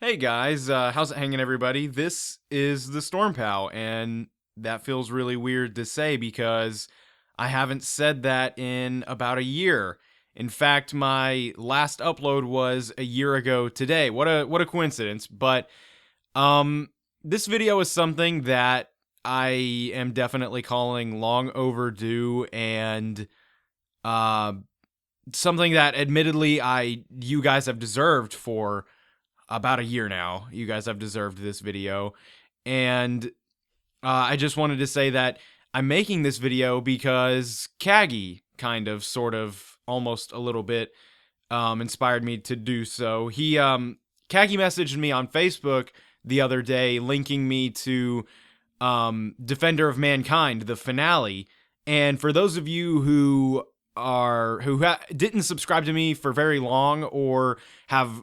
Hey guys, how's it hanging, everybody? This is TheStormPow, and that feels really weird to say because I haven't said that in about a year. In fact, my last upload was a year ago today. What a coincidence! But um, this video is something that I am definitely calling long overdue, and uh, something that, admittedly, you guys have deserved for about a year now. You guys have deserved this video. And I just wanted to say that I'm making this video because Kagi kind of, sort of, almost a little bit inspired me to do so. Kagi messaged me on Facebook the other day, linking me to Defender of Mankind, the finale. And for those of you who didn't subscribe to me for very long, or have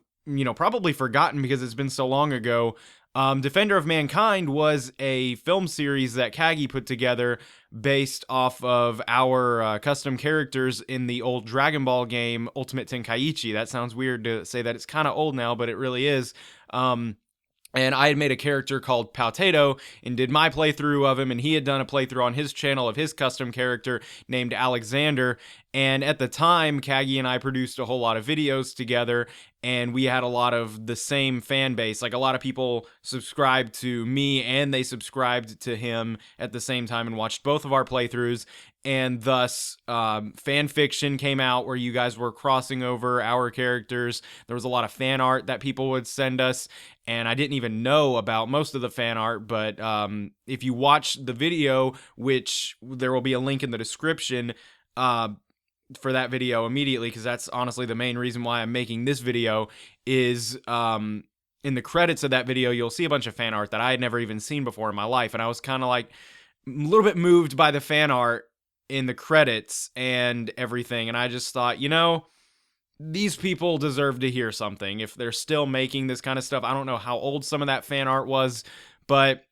probably forgotten because it's been so long ago, Defender of Mankind was a film series that Kagi put together based off of our custom characters in the old Dragon Ball game Ultimate Tenkaichi. That sounds weird to say that it's kind of old now, but it really is. And I had made a character called Powtato and did my playthrough of him, and he had done a playthrough on his channel of his custom character named Alexander. And at the time, Kagi and I produced a whole lot of videos together, and we had a lot of the same fan base. Like, a lot of people subscribed to me, and they subscribed to him at the same time and watched both of our playthroughs. And thus, fan fiction came out where you guys were crossing over our characters. There was a lot of fan art that people would send us, and I didn't even know about most of the fan art. But if you watch the video, which there will be a link in the description for that video immediately, because that's honestly the main reason why I'm making this video, is in the credits of that video, you'll see a bunch of fan art that I had never even seen before in my life. And I was kind of like a little bit moved by the fan art in the credits and everything. And I just thought, these people deserve to hear something. If they're still making this kind of stuff, I don't know how old some of that fan art was, but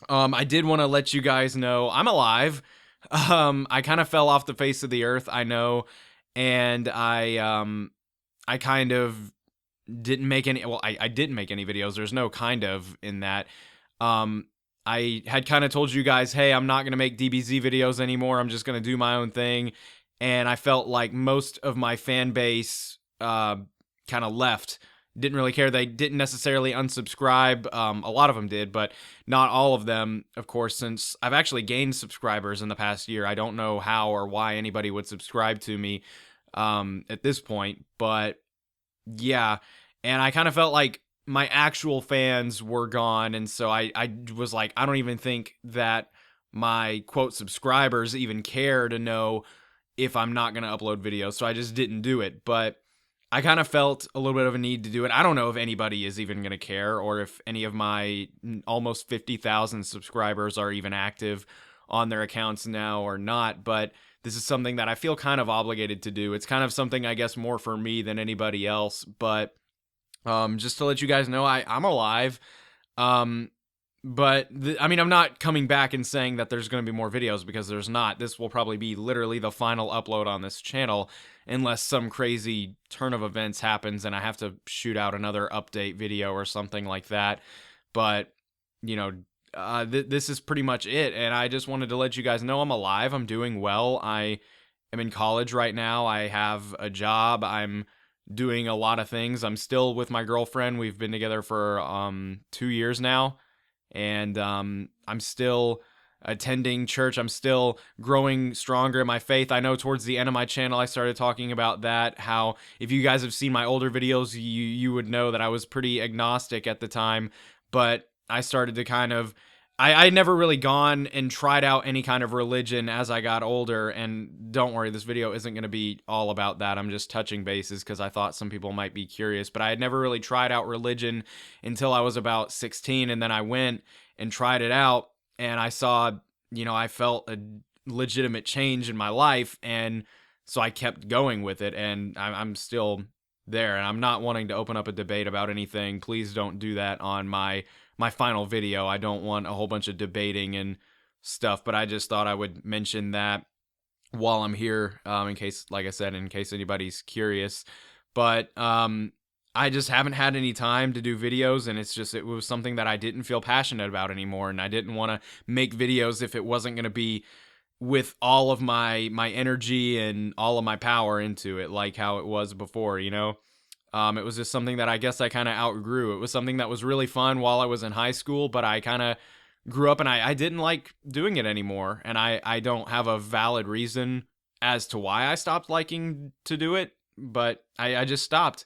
I did want to let you guys know I'm alive. I kind of fell off the face of the earth, I know, and I kind of didn't make any. Well, I didn't make any videos. There's no kind of in that. I had kind of told you guys, hey, I'm not going to make DBZ videos anymore. I'm just going to do my own thing. And I felt like most of my fan base kind of left. Didn't really care. They didn't necessarily unsubscribe. A lot of them did, but not all of them, of course, since I've actually gained subscribers in the past year. I don't know how or why anybody would subscribe to me at this point, but yeah. And I kind of felt like my actual fans were gone, and so I was like, I don't even think that my quote subscribers even care to know if I'm not going to upload videos, so I just didn't do it. But I kind of felt a little bit of a need to do it. I don't know if anybody is even going to care, or if any of my almost 50,000 subscribers are even active on their accounts now or not, but this is something that I feel kind of obligated to do. It's kind of something, I guess, more for me than anybody else, but just to let you guys know, I'm alive. But I mean, I'm not coming back and saying that there's going to be more videos, because there's not. This will probably be literally the final upload on this channel, unless some crazy turn of events happens and I have to shoot out another update video or something like that. But, this is pretty much it. And I just wanted to let you guys know I'm alive. I'm doing well. I am in college right now. I have a job. I'm doing a lot of things. I'm still with my girlfriend. We've been together for 2 years now, and I'm still attending church. I'm still growing stronger in my faith. I know towards the end of my channel I started talking about that, how if you guys have seen my older videos, you would know that I was pretty agnostic at the time, but I started to kind of I never really gone and tried out any kind of religion as I got older. And don't worry, this video isn't going to be all about that. I'm just touching bases because I thought some people might be curious. But I had never really tried out religion until I was about 16. And then I went and tried it out. And I saw, I felt a legitimate change in my life. And so I kept going with it. And I'm still there. And I'm not wanting to open up a debate about anything. Please don't do that on my final video. I don't want a whole bunch of debating and stuff, but I just thought I would mention that while I'm here, in case, like I said, in case anybody's curious. But I I just haven't had any time to do videos, and it was something that I didn't feel passionate about anymore, and I didn't want to make videos if it wasn't going to be with all of my energy and all of my power into it, like how it was before, you know? It was just something that I guess I kind of outgrew. It was something that was really fun while I was in high school, but I kind of grew up and I didn't like doing it anymore. And I don't have a valid reason as to why I stopped liking to do it, but I just stopped.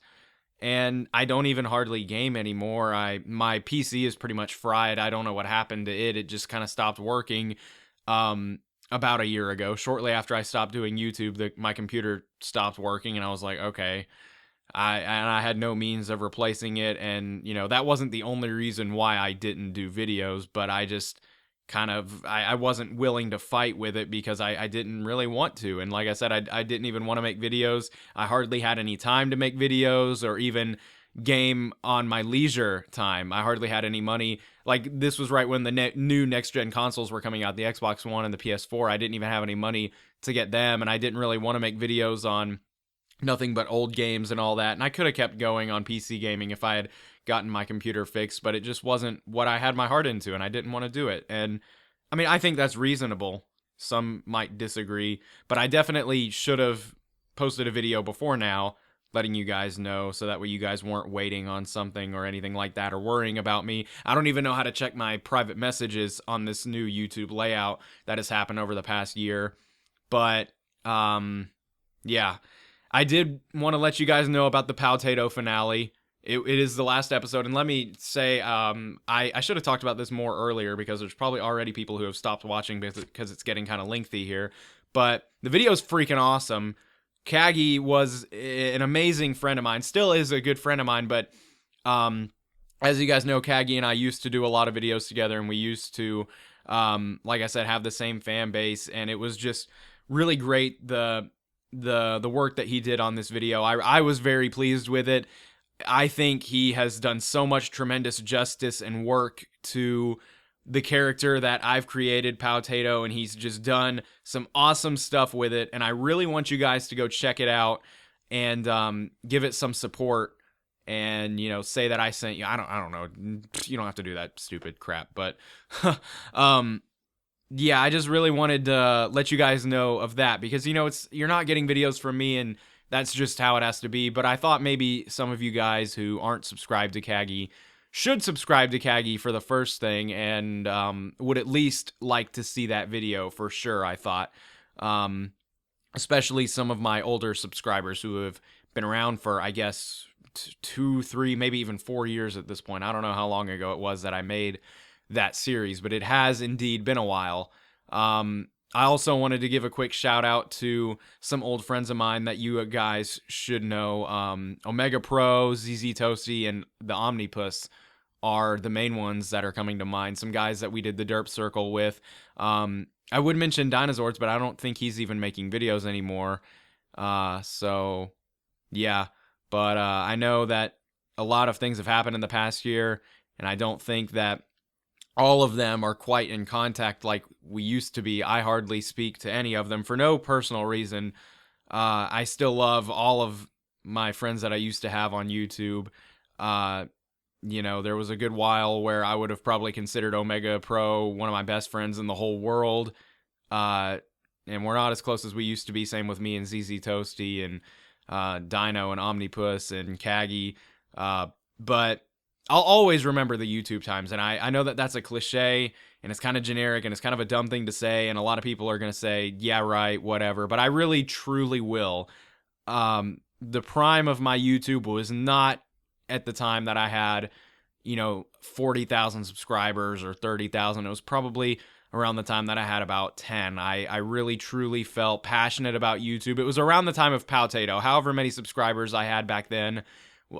And I don't even hardly game anymore. My PC is pretty much fried. I don't know what happened to it. It just kind of stopped working about a year ago. Shortly after I stopped doing YouTube, my computer stopped working, and I was like, okay. I had no means of replacing it, and that wasn't the only reason why I didn't do videos, but I just I wasn't willing to fight with it because I didn't really want to. And like I said, I didn't even want to make videos. I hardly had any time to make videos or even game on my leisure time. I hardly had any money. Like, this was right when the new next gen consoles were coming out, the Xbox One and the PS4. I didn't even have any money to get them, and I didn't really want to make videos on nothing but old games and all that. And I could have kept going on PC gaming if I had gotten my computer fixed, but it just wasn't what I had my heart into, and I didn't want to do it. And I mean, I think that's reasonable. Some might disagree, but I definitely should have posted a video before now, letting you guys know, so that way you guys weren't waiting on something or anything like that, or worrying about me. I don't even know how to check my private messages on this new YouTube layout that has happened over the past year. But yeah, I did want to let you guys know about the Powtato finale. It is the last episode, and let me say, I should have talked about this more earlier, because there's probably already people who have stopped watching because it's getting kind of lengthy here. But the video is freaking awesome. Kagi was an amazing friend of mine, still is a good friend of mine, but as you guys know, Kagi and I used to do a lot of videos together, and we used to, like I said, have the same fan base, and it was just really great, the work that he did on this video. I was very pleased with it. I think he has done so much tremendous justice and work to the character that I've created, Powtato, and he's just done some awesome stuff with it, and I really want you guys to go check it out and give it some support, and say that I sent you. I don't know. You don't have to do that stupid crap, but yeah, I just really wanted to let you guys know of that, because you're not getting videos from me, and that's just how it has to be. But I thought maybe some of you guys who aren't subscribed to Kagi should subscribe to Kagi for the first thing, and would at least like to see that video for sure, I thought. Especially some of my older subscribers who have been around for, I guess, 2, 3, maybe even 4 years at this point. I don't know how long ago it was that I made that series, but it has indeed been a while. I also wanted to give a quick shout out to some old friends of mine that you guys should know. Omega Pro, ZZ Toasty, and the Omnipus are the main ones that are coming to mind. Some guys that we did the Derp Circle with. I would mention Dinosaurs, but I don't think he's even making videos anymore. So yeah, but I know that a lot of things have happened in the past year, and I don't think that all of them are quite in contact like we used to be. I hardly speak to any of them for no personal reason. I still love all of my friends that I used to have on YouTube. There was a good while where I would have probably considered Omega Pro one of my best friends in the whole world. And we're not as close as we used to be. Same with me and ZZ Toasty and Dino and Omnipus and Kagi. But I'll always remember the YouTube times, and I know that that's a cliche, and it's kind of generic, and it's kind of a dumb thing to say, and a lot of people are going to say, yeah, right, whatever, but I really, truly will. The prime of my YouTube was not at the time that I had, 40,000 subscribers or 30,000. It was probably around the time that I had about 10. I really, truly felt passionate about YouTube. It was around the time of Powtato. However many subscribers I had back then,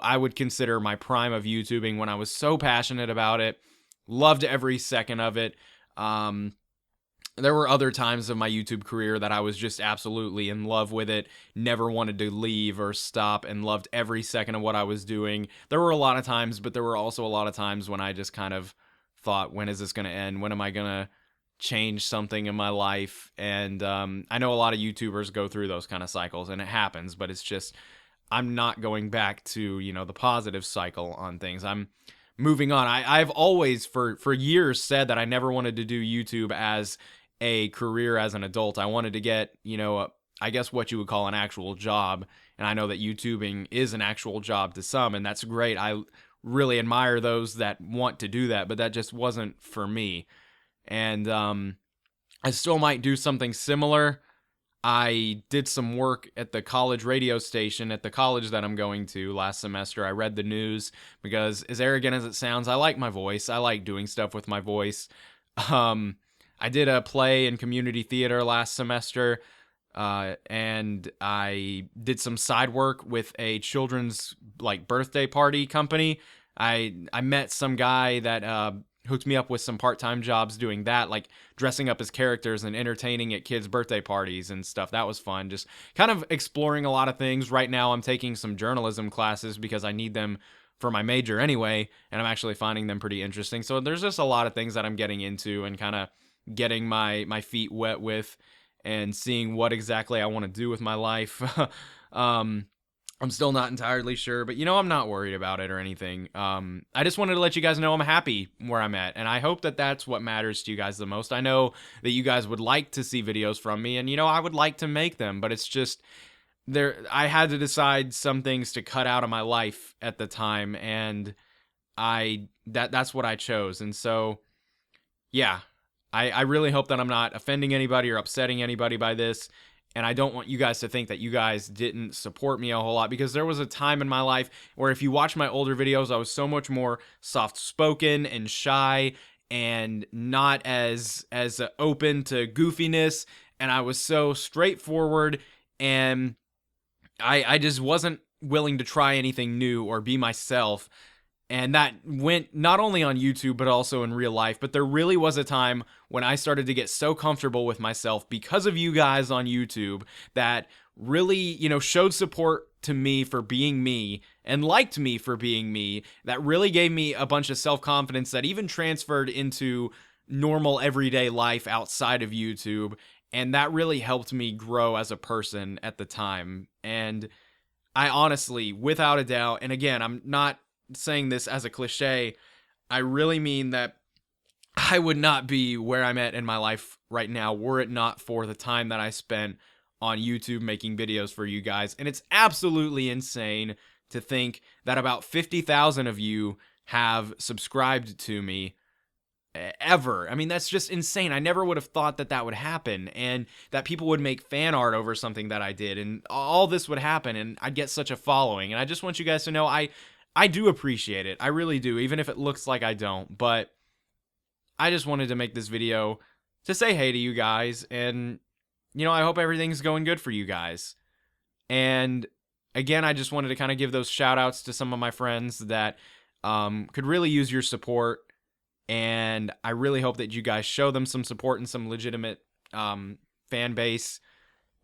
I would consider my prime of YouTubing, when I was so passionate about it, loved every second of it. There were other times of my YouTube career that I was just absolutely in love with it, never wanted to leave or stop, and loved every second of what I was doing. There were a lot of times, but there were also a lot of times when I just kind of thought, when is this going to end? When am I going to change something in my life? And I know a lot of YouTubers go through those kind of cycles, and it happens, but it's just, I'm not going back to, the positive cycle on things. I'm moving on. I've always, for years, said that I never wanted to do YouTube as a career as an adult. I wanted to get, I guess what you would call an actual job. And I know that YouTubing is an actual job to some, and that's great. I really admire those that want to do that, but that just wasn't for me. And I still might do something similar. I did some work at the college radio station at the college that I'm going to last semester. I read the news because, as arrogant as it sounds, I like my voice. I like doing stuff with my voice. I did a play in community theater last semester, and I did some side work with a children's birthday party company. I met some guy that hooked me up with some part-time jobs doing that, like dressing up as characters and entertaining at kids' birthday parties and stuff. That was fun. Just kind of exploring a lot of things. Right now I'm taking some journalism classes because I need them for my major anyway, and I'm actually finding them pretty interesting. So there's just a lot of things that I'm getting into and kind of getting my feet wet with and seeing what exactly I want to do with my life. I'm still not entirely sure, but I'm not worried about it or anything. I just wanted to let you guys know I'm happy where I'm at, and I hope that that's what matters to you guys the most. I know that you guys would like to see videos from me, and I would like to make them, but it's just I had to decide some things to cut out of my life at the time, and that's what I chose. And so yeah, I really hope that I'm not offending anybody or upsetting anybody by this. And I don't want you guys to think that you guys didn't support me a whole lot, because there was a time in my life where, if you watch my older videos, I was so much more soft-spoken and shy and not as open to goofiness, and I was so straightforward, and I just wasn't willing to try anything new or be myself. And that went not only on YouTube, but also in real life. But there really was a time when I started to get so comfortable with myself because of you guys on YouTube that really, showed support to me for being me and liked me for being me. That really gave me a bunch of self-confidence that even transferred into normal everyday life outside of YouTube. And that really helped me grow as a person at the time. And I honestly, without a doubt, and again, I'm not saying this as a cliche, I really mean that I would not be where I'm at in my life right now were it not for the time that I spent on YouTube making videos for you guys. And it's absolutely insane to think that about 50,000 of you have subscribed to me ever. I mean, that's just insane. I never would have thought that that would happen, and that people would make fan art over something that I did, and all this would happen, and I'd get such a following. And I just want you guys to know I do appreciate it. I really do, even if it looks like I don't. But I just wanted to make this video to say hey to you guys, and I hope everything's going good for you guys. And again, I just wanted to kind of give those shout outs to some of my friends that could really use your support, and I really hope that you guys show them some support and some legitimate fan base.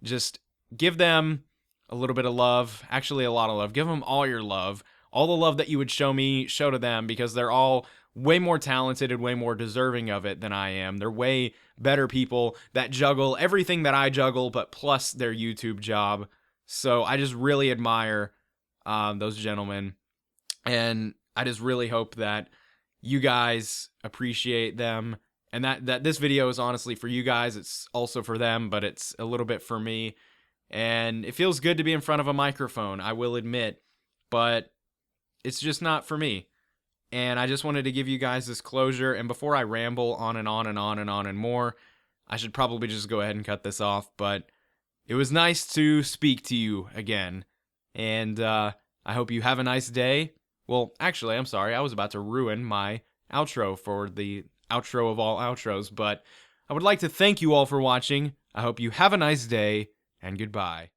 Just give them a little bit of love, actually a lot of love. Give them all your love. All the love that you would show me, show to them, because they're all way more talented and way more deserving of it than I am. They're way better people that juggle everything that I juggle, but plus their YouTube job. So I just really admire those gentlemen, and I just really hope that you guys appreciate them, and that this video is honestly for you guys. It's also for them, but it's a little bit for me. And it feels good to be in front of a microphone, I will admit, but it's just not for me. And I just wanted to give you guys this closure. And before I ramble on and on and on and on and more, I should probably just go ahead and cut this off. But it was nice to speak to you again. And I hope you have a nice day. Well, actually, I'm sorry. I was about to ruin my outro for the outro of all outros. But I would like to thank you all for watching. I hope you have a nice day, and goodbye.